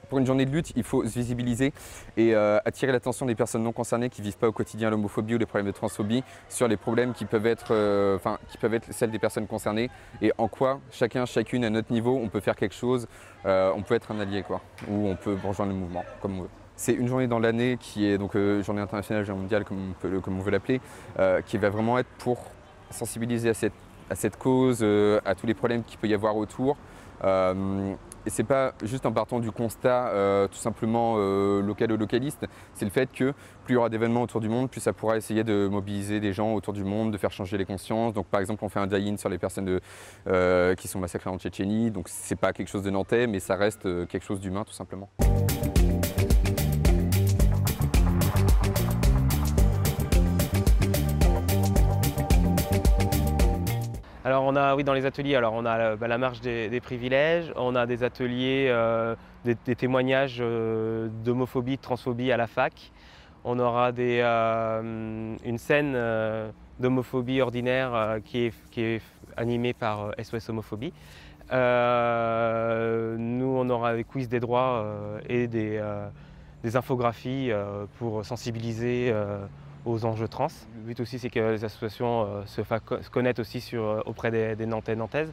Pour une journée de lutte, il faut se visibiliser et attirer l'attention des personnes non concernées qui ne vivent pas au quotidien l'homophobie ou les problèmes de transphobie sur les problèmes qui peuvent être celles des personnes concernées et en quoi chacune à notre niveau, on peut faire quelque chose, on peut être un allié quoi, ou on peut rejoindre le mouvement comme on veut. C'est une journée dans l'année qui est donc journée internationale, journée mondiale comme on veut l'appeler, qui va vraiment être pour sensibiliser à cette cause, à tous les problèmes qu'il peut y avoir autour. Et c'est pas juste en partant du constat tout simplement localiste, c'est le fait que plus il y aura d'événements autour du monde, plus ça pourra essayer de mobiliser des gens autour du monde, de faire changer les consciences. Donc par exemple on fait un die-in sur les personnes qui sont massacrées en Tchétchénie, donc c'est pas quelque chose de nantais mais ça reste quelque chose d'humain tout simplement. Alors on a, oui, dans les ateliers, alors on a la marche des privilèges, on a des ateliers, des témoignages d'homophobie, de transphobie à la fac. On aura une scène d'homophobie ordinaire qui est animée par SOS Homophobie. Nous, on aura des quiz des droits et des infographies pour sensibiliser aux enjeux trans. Le but aussi, c'est que les associations se connaissent aussi auprès des Nantais et Nantaises.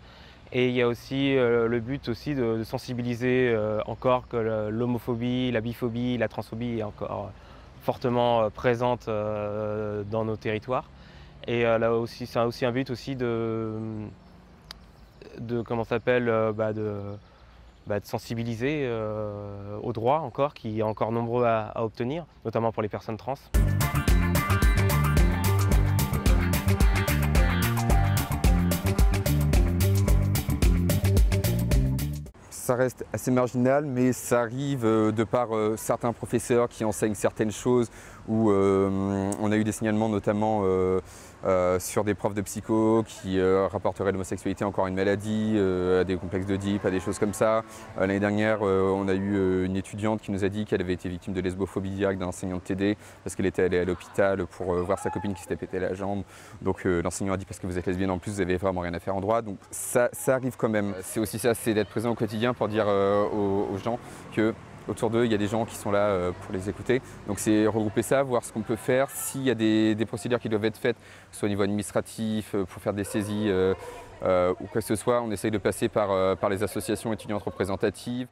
Et il y a aussi le but aussi de sensibiliser encore que l'homophobie, la biphobie, la transphobie est encore fortement présente dans nos territoires. Et là aussi, c'est aussi un but aussi de sensibiliser aux droits encore, qui est encore nombreux à obtenir, notamment pour les personnes trans. Ça reste assez marginal, mais ça arrive de par certains professeurs qui enseignent certaines choses, où on a eu des signalements notamment sur des profs de psycho qui rapporteraient l'homosexualité encore une maladie, à des complexes d'Oedipe, à des choses comme ça. L'année dernière, on a eu une étudiante qui nous a dit qu'elle avait été victime de lesbophobie directe d'un enseignant de TD parce qu'elle était allée à l'hôpital pour voir sa copine qui s'était pété la jambe. Donc l'enseignant a dit parce que vous êtes lesbienne en plus, vous n'avez vraiment rien à faire en droit. Donc ça arrive quand même. C'est aussi ça, c'est d'être présent au quotidien pour dire aux gens que autour d'eux, il y a des gens qui sont là pour les écouter. Donc c'est regrouper ça, voir ce qu'on peut faire. S'il y a des procédures qui doivent être faites, soit au niveau administratif, pour faire des saisies ou quoi que ce soit, on essaye de passer par les associations étudiantes représentatives.